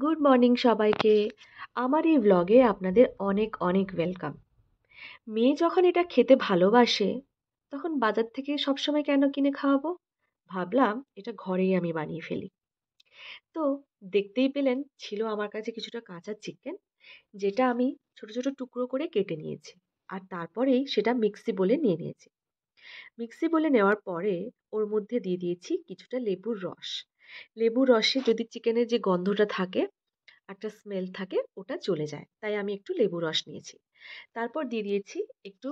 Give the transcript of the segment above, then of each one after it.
Good morning সবাইকে। আমার এই ব্লগে আপনাদের অনেক অনেক ওয়েলকাম। মেয়ে যখন এটা খেতে ভালোবাসে তখন বাজার থেকে সবসময় কেন কিনে খাওয়াবো? ভাবলাম এটা ঘরেই আমি বানিয়ে ফেলি। তো দেখতেই পেলেন ছিল আমার কাছে কিছুটা কাঁচা চিকেন, যেটা আমি ছোট ছোট টুকরো করে কেটে নিয়েছি। আর তারপরেই সেটা মিক্সি বলে নিয়ে নিয়েছি। মিক্সি বলে নেওয়ার পরে ওর মধ্যে দিয়ে দিয়েছি কিছুটা লেবুর রস। লেবুর রসে যদি চিকেনের যে গন্ধটা থাকে, একটা স্মেল থাকে, ওটা চলে যায়, তাই আমি একটু লেবু রস নিয়েছি। তারপর দিয়ে দিয়েছি একটু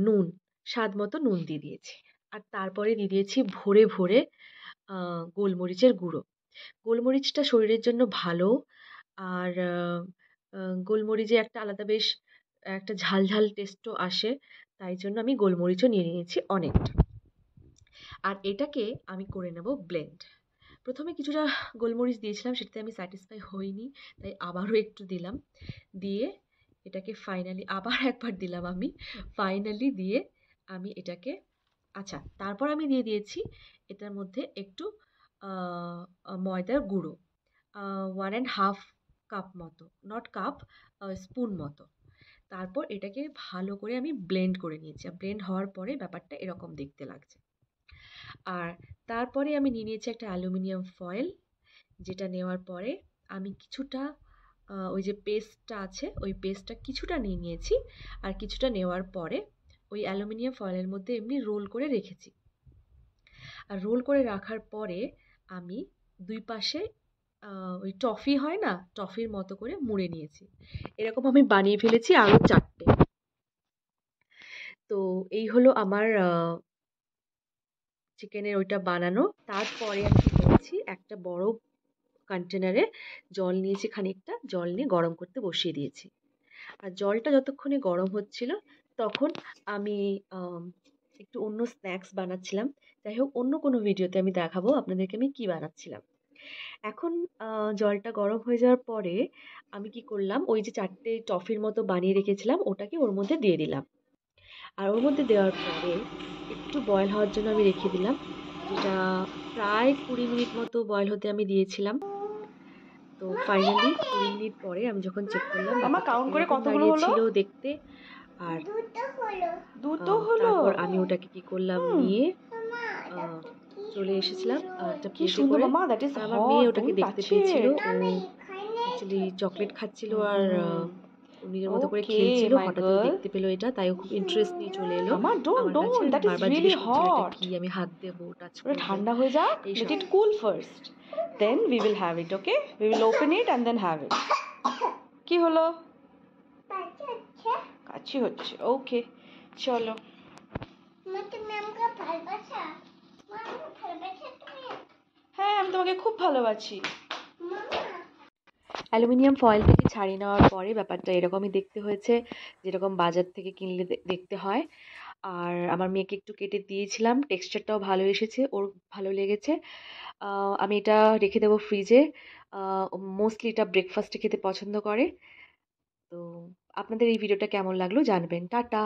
নুন, স্বাদ মতো নুন দিয়ে দিয়েছি। আর তারপরে দিয়ে দিয়েছি ভরে ভরে গোলমরিচের গুঁড়ো। গোলমরিচটা শরীরের জন্য ভালো। আর গোলমরিচে একটা আলাদা বেশ একটা ঝাল ঝাল টেস্টও আসে, তাই জন্য আমি গোলমরিচও নিয়ে নিয়েছি অনেকটা। আর এটাকে আমি করে নেব ব্লেন্ড। প্রথমে কিছুটা গোলমরিচ দিয়েছিলাম, সেটাতে আমি স্যাটিসফাই হইনি, তাই আবারও একটু দিলাম। দিয়ে এটাকে ফাইনালি আবার একবার দিলাম আমি, ফাইনালি দিয়ে আমি এটাকে তারপর আমি দিয়ে দিয়েছি এটার মধ্যে একটু ময়দার গুঁড়ো, 1.5 কাপ মতো, নট কাপ, স্পুন মতো। তারপর এটাকে ভালো করে আমি ব্লেন্ড করে নিয়েছি। আর ব্লেন্ড হওয়ার পরে ব্যাপারটা এরকম দেখতে লাগছে। আর তারপরে আমি নিয়ে নিয়েছি একটা অ্যালুমিনিয়াম ফয়েল, যেটা নেওয়ার পরে আমি কিছুটা ওই যে পেস্টটা আছে, ওই পেস্টটা কিছুটা নিয়ে নিয়েছি। আর কিছুটা নেওয়ার পরে ওই অ্যালুমিনিয়াম ফয়েলের মধ্যে এমনি রোল করে রেখেছি। আর রোল করে রাখার পরে আমি দুই পাশে ওই টফি হয় না, টফির মতো করে মুড়ে নিয়েছি। এরকম আমি বানিয়ে ফেলেছি আরও 4টে। তো এই হলো আমার চিকেনের ওইটা বানানো। তারপরে আমি কী করেছি, একটা বড় কন্টেনারে জল নিয়েছি, খানিকটা জল নিয়ে গরম করতে বসিয়ে দিয়েছি। আর জলটা যতক্ষণে গরম হচ্ছিল তখন আমি একটু অন্য স্ন্যাক্স বানাচ্ছিলাম। যাই হোক, অন্য কোনো ভিডিওতে আমি দেখাবো আপনাদেরকে আমি কী বানাচ্ছিলাম। এখন জলটা গরম হয়ে যাওয়ার পরে আমি কি করলাম, ওই যে 4টে টফির মতো বানিয়ে রেখেছিলাম ওটাকে ওর মধ্যে দিয়ে দিলাম। আর ওর মধ্যে দেওয়ার পরে একটু বয়েল হওয়ার জন্য আমি রেখে দিলাম, যেটা প্রায় 20 মিনিট মতো বয়েল হতে আমি দিয়েছিলাম। তো ফাইনালি 20 মিনিট পরে আমি যখন চেক করলাম, কাউন্ট করে এরকম কতগুলো হলো? দাঁড়িয়েছিল দেখতে। আর দুটো হলো। তারপর আমি ওটাকে কি করলাম, নিয়ে চলে এসেছিলাম একটা কি প্লেটে সুন্দর করে। মামা, দ্যাট ইজ আর আমার মেয়ে হট, ওটাকে তুমি দেখতে টাচ পেয়েছিল, ইট। ও অ্যাকচুয়ালি চকলেট খাচ্ছিল আর ও নিজের মতো করে ওকে খেলছিল। মাই হঠাৎ ও গার্ল। দেখতে পেলো এটা, তাই ও খুব ইন্টারেস্ট নিয়ে চলে এলো মামা ডোন্ট আমার কাছে। ডোন্ট, আর দ্যাট ইজ বারবার রিয়েলি জিজ্ঞেস করছিল এটা হট। কি, আমি হাত দেবো, টাচ ওটা করবো, ঠান্ডা হয়ে যাক, এইসব। Let it cool first, then we will have it. Okay, we will open it and then have it. কি হলো? কাচ্ছি হচ্ছে। ওকে চলো। হ্যাঁ, আমি তোমাকে খুব ভালোবাসি। অ্যালুমিনিয়াম ফয়েল থেকে ছাড়িয়ে নেওয়ার পরে ব্যাপারটা এরকমই দেখতে হয়েছে, যেরকম বাজার থেকে কিনলে দেখতে হয়। আর আমার মেয়েকে একটু কেটে দিয়েছিলাম, টেক্সচারটাও ভালো এসেছে, ওর ভালো লেগেছে। আমি এটা রেখে দেবো ফ্রিজে। মোস্টলি এটা ব্রেকফাস্টে খেতে পছন্দ করে। তো আপনাদের এই ভিডিওটা কেমন লাগলো জানবেন। টাটা।